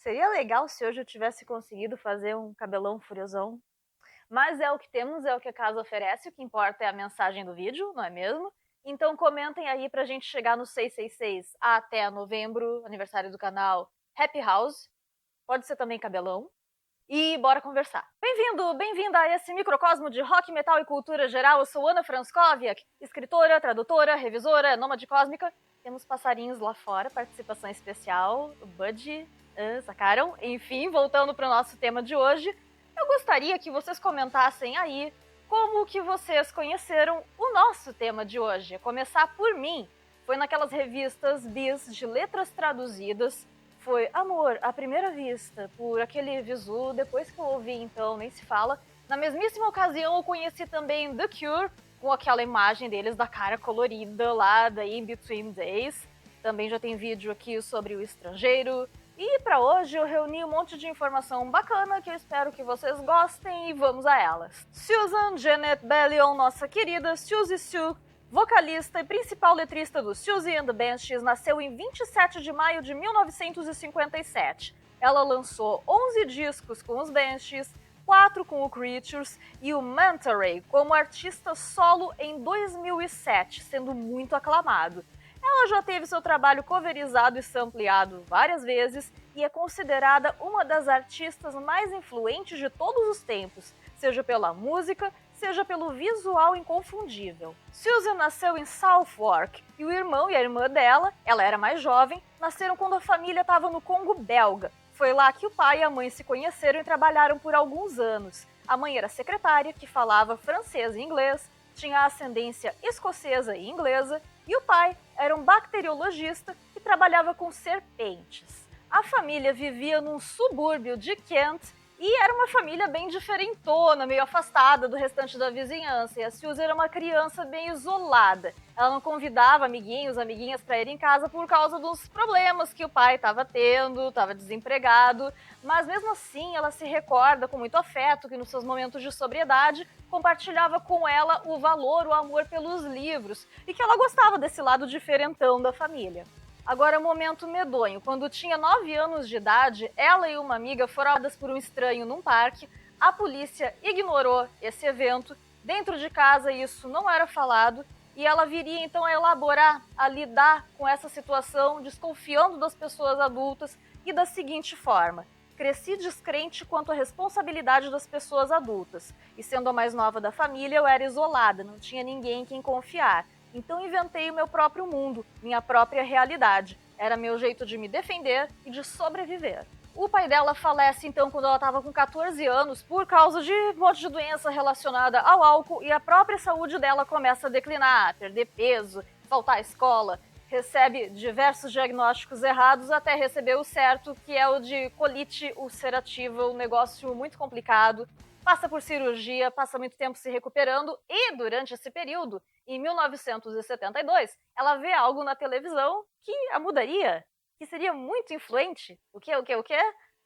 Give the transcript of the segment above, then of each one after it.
Seria legal se hoje eu tivesse conseguido fazer um cabelão furiosão. Mas é o que temos, é o que a casa oferece, o que importa é a mensagem do vídeo, não é mesmo? Então comentem aí pra gente chegar no 666 até novembro, aniversário do canal Happy House. Pode ser também cabelão. E bora conversar. Bem-vindo, bem-vinda a esse microcosmo de rock, metal e cultura geral. Eu sou Ana Franskowiak, escritora, tradutora, revisora, nômade cósmica. Temos passarinhos lá fora, participação especial, o Buddy, sacaram? Enfim, voltando para o nosso tema de hoje, eu gostaria que vocês comentassem aí como que vocês conheceram o nosso tema de hoje. A começar por mim, foi naquelas revistas bis de letras traduzidas. Foi Amor à Primeira Vista, por aquele visu, depois que eu ouvi então, nem se fala. Na mesmíssima ocasião eu conheci também The Cure, com aquela imagem deles da cara colorida lá da In Between Days. Também já tem vídeo aqui sobre o estrangeiro. E para hoje eu reuni um monte de informação bacana que eu espero que vocês gostem e vamos a elas. Susan Janet Bellion, nossa querida Suzy Sue, vocalista e principal letrista do Siouxsie and the Banshees, nasceu em 27 de maio de 1957. Ela lançou 11 discos com os Banshees, 4 com o Creatures e o Manta Ray como artista solo em 2007, sendo muito aclamado. Ela já teve seu trabalho coverizado e sampleado várias vezes e é considerada uma das artistas mais influentes de todos os tempos, seja pela música, seja pelo visual inconfundível. Susan nasceu em Southwark e o irmão e a irmã dela, ela era mais jovem, nasceram quando a família estava no Congo belga. Foi lá que o pai e a mãe se conheceram e trabalharam por alguns anos. A mãe era secretária, que falava francês e inglês, tinha ascendência escocesa e inglesa, e o pai era um bacteriologista que trabalhava com serpentes. A família vivia num subúrbio de Kent e era uma família bem diferentona, meio afastada do restante da vizinhança. E a Suzy era uma criança bem isolada. Ela não convidava amiguinhos, amiguinhas para ir em casa por causa dos problemas que o pai estava tendo, estava desempregado. Mas mesmo assim, ela se recorda com muito afeto que nos seus momentos de sobriedade compartilhava com ela o valor, o amor pelos livros e que ela gostava desse lado diferentão da família. Agora, momento medonho. Quando tinha 9 anos de idade, ela e uma amiga foram abordadas por um estranho num parque. A polícia ignorou esse evento. Dentro de casa isso não era falado e ela viria então a elaborar, a lidar com essa situação, desconfiando das pessoas adultas e da seguinte forma: cresci descrente quanto à responsabilidade das pessoas adultas. E sendo a mais nova da família, eu era isolada, não tinha ninguém em quem confiar. Então inventei o meu próprio mundo, minha própria realidade. Era meu jeito de me defender e de sobreviver. O pai dela falece então quando ela estava com 14 anos por causa de um monte de doença relacionada ao álcool e a própria saúde dela começa a declinar, perder peso, faltar à escola, recebe diversos diagnósticos errados até receber o certo, que é o de colite ulcerativa, um negócio muito complicado. Passa por cirurgia, passa muito tempo se recuperando e, durante esse período, em 1972, ela vê algo na televisão que a mudaria, que seria muito influente. O quê?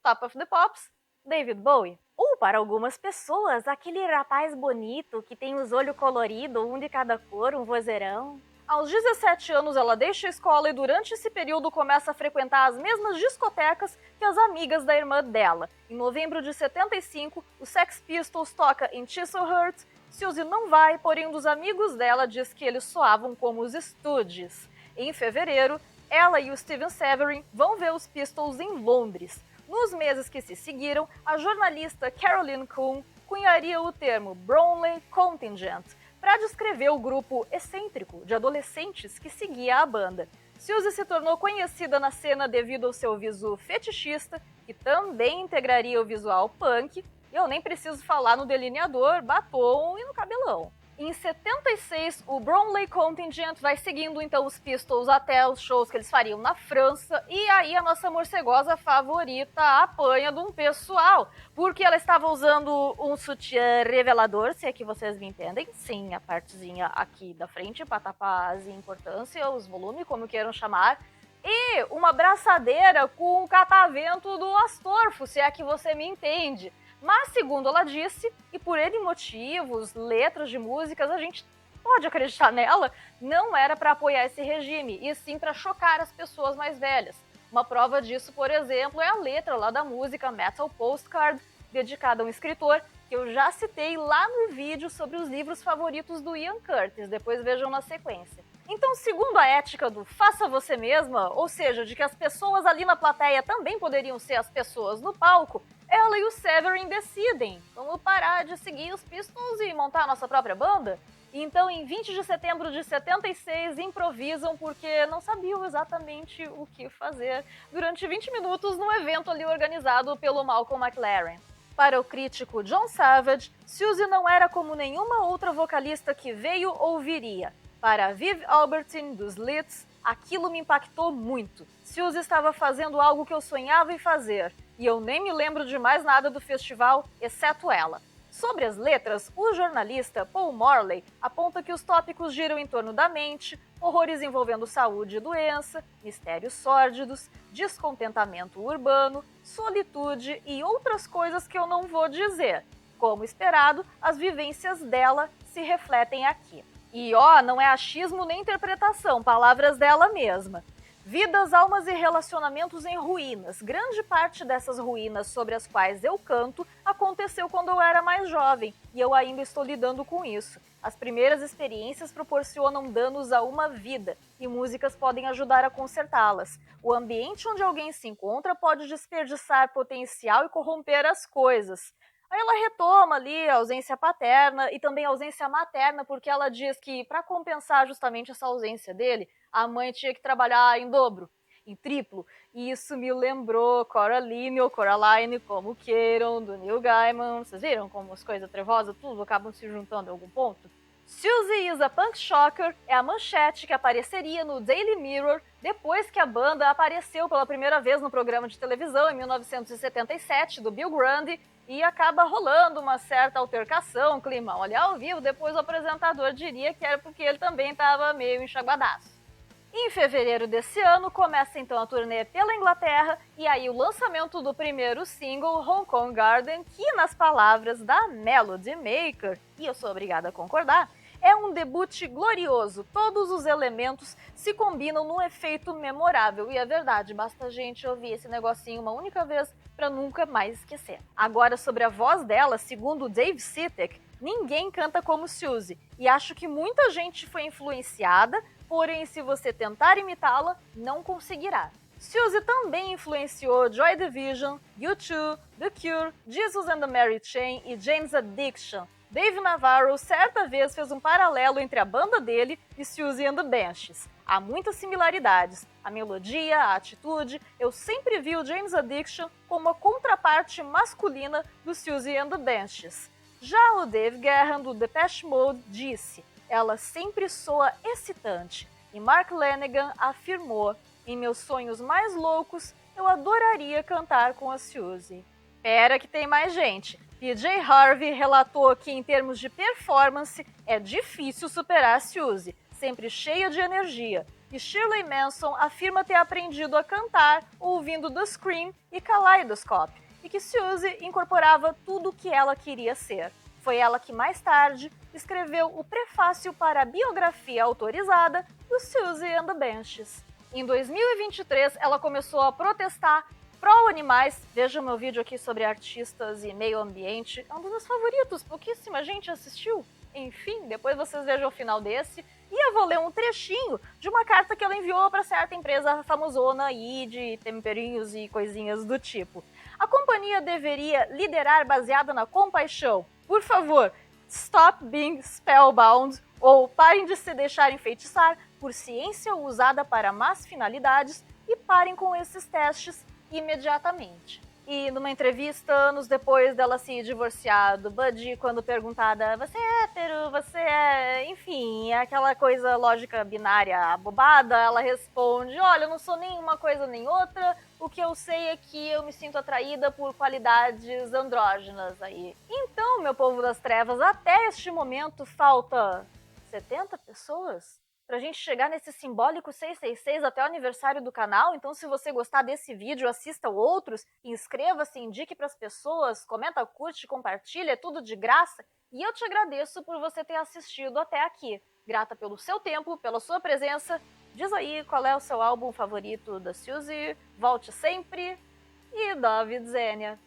Top of the Pops, David Bowie. Ou, para algumas pessoas, aquele rapaz bonito que tem os olhos coloridos, um de cada cor, um vozeirão. Aos 17 anos ela deixa a escola e durante esse período começa a frequentar as mesmas discotecas que as amigas da irmã dela. Em novembro de 75, o Sex Pistols toca em Chislehurst. Suzy não vai, porém um dos amigos dela diz que eles soavam como os Stooges. Em fevereiro, ela e o Steven Severin vão ver os Pistols em Londres. Nos meses que se seguiram, a jornalista Caroline Coon cunharia o termo Bromley Contingent para descrever o grupo excêntrico de adolescentes que seguia a banda. Suzy se tornou conhecida na cena devido ao seu visu fetichista, que também integraria o visual punk. Eu nem preciso falar no delineador, batom e no cabelão. Em 76, o Bromley Contingent vai seguindo então os Pistols até os shows que eles fariam na França, e aí a nossa morcegosa favorita apanha de um pessoal, porque ela estava usando um sutiã revelador, se é que vocês me entendem, sim, a partezinha aqui da frente para tapar as importâncias, os volumes, como queiram chamar, e uma braçadeira com o catavento do Astorfo, se é que você me entende. Mas, segundo ela disse, e por N motivos, letras de músicas, a gente pode acreditar nela, não era para apoiar esse regime, e sim para chocar as pessoas mais velhas. Uma prova disso, por exemplo, é a letra lá da música Metal Postcard, dedicada a um escritor que eu já citei lá no vídeo sobre os livros favoritos do Ian Curtis, depois vejam na sequência. Então, segundo a ética do faça você mesma, ou seja, de que as pessoas ali na plateia também poderiam ser as pessoas no palco, ela e o Severin decidem, vamos parar de seguir os Pistols e montar a nossa própria banda? Então, em 20 de setembro de 76, improvisam porque não sabiam exatamente o que fazer durante 20 minutos num evento ali organizado pelo Malcolm McLaren. Para o crítico John Savage, Suzy não era como nenhuma outra vocalista que veio ou viria. Para Viv Albertine, dos Slits, aquilo me impactou muito. Suzy estava fazendo algo que eu sonhava em fazer, e eu nem me lembro de mais nada do festival, exceto ela. Sobre as letras, o jornalista Paul Morley aponta que os tópicos giram em torno da mente, horrores envolvendo saúde e doença, mistérios sórdidos, descontentamento urbano, solitude e outras coisas que eu não vou dizer. Como esperado, as vivências dela se refletem aqui. E não é achismo nem interpretação, palavras dela mesma. Vidas, almas e relacionamentos em ruínas. Grande parte dessas ruínas sobre as quais eu canto aconteceu quando eu era mais jovem, e eu ainda estou lidando com isso. As primeiras experiências proporcionam danos a uma vida, e músicas podem ajudar a consertá-las. O ambiente onde alguém se encontra pode desperdiçar potencial e corromper as coisas. Aí ela retoma ali a ausência paterna e também a ausência materna, porque ela diz que, para compensar justamente essa ausência dele, a mãe tinha que trabalhar em dobro, em triplo. E isso me lembrou Coraline ou Coraline, como queiram, do Neil Gaiman. Vocês viram como as coisas trevosas tudo acabam se juntando em algum ponto? Suzy is a Punk Shocker é a manchete que apareceria no Daily Mirror depois que a banda apareceu pela primeira vez no programa de televisão em 1977 do Bill Grundy, e acaba rolando uma certa altercação, climão ali ao vivo. Depois o apresentador diria que era porque ele também estava meio enxaguadaço. Em fevereiro desse ano, começa então a turnê pela Inglaterra, e aí o lançamento do primeiro single, Hong Kong Garden, que nas palavras da Melody Maker, e eu sou obrigada a concordar, é um debut glorioso. Todos os elementos se combinam num efeito memorável, e é verdade, basta a gente ouvir esse negocinho uma única vez para nunca mais esquecer. Agora, sobre a voz dela, segundo Dave Sitek, ninguém canta como Suzy, e acho que muita gente foi influenciada, porém, se você tentar imitá-la, não conseguirá. Suzy também influenciou Joy Division, U2, The Cure, Jesus and the Mary Chain e Jane's Addiction. Dave Navarro certa vez fez um paralelo entre a banda dele e Suzy and the Banshees. Há muitas similaridades. A melodia, a atitude. Eu sempre vi o Jane's Addiction como a contraparte masculina do Suzy and the Banshees. Já o Dave Gahan, do Depeche Mode, disse: ela sempre soa excitante. E Mark Lanegan afirmou: em meus sonhos mais loucos, eu adoraria cantar com a Suzy. Pera que tem mais gente. PJ Harvey relatou que, em termos de performance, é difícil superar a Suzy, sempre cheia de energia. E Shirley Manson afirma ter aprendido a cantar ouvindo The Scream e Kaleidoscope, e que Suzy incorporava tudo o que ela queria ser. Foi ela que, mais tarde, escreveu o prefácio para a biografia autorizada do Suzy and the Banshees. Em 2023, ela começou a protestar pró-animais. Veja o meu vídeo aqui sobre artistas e meio ambiente. É um dos meus favoritos, pouquíssima gente assistiu. Enfim, depois vocês vejam o final desse. E eu vou ler um trechinho de uma carta que ela enviou para certa empresa famosona aí de temperinhos e coisinhas do tipo. A companhia deveria liderar baseada na compaixão. Por favor, stop being spellbound, ou parem de se deixar enfeitiçar por ciência usada para más finalidades e parem com esses testes imediatamente. E numa entrevista, anos depois dela se divorciar do Buddy, quando perguntada: você é hétero, você é... enfim, é aquela coisa lógica binária abobada, ela responde: olha, eu não sou nem uma coisa nem outra, o que eu sei é que eu me sinto atraída por qualidades andrógenas aí. Então, meu povo das trevas, até este momento falta 70 pessoas pra gente chegar nesse simbólico 666 até o aniversário do canal. Então, se você gostar desse vídeo, assista outros, inscreva-se, indique pras pessoas, comenta, curte, compartilha, é tudo de graça. E eu te agradeço por você ter assistido até aqui. Grata pelo seu tempo, pela sua presença Diz aí qual é o seu álbum favorito da Suzy, volte sempre, e David Zênia.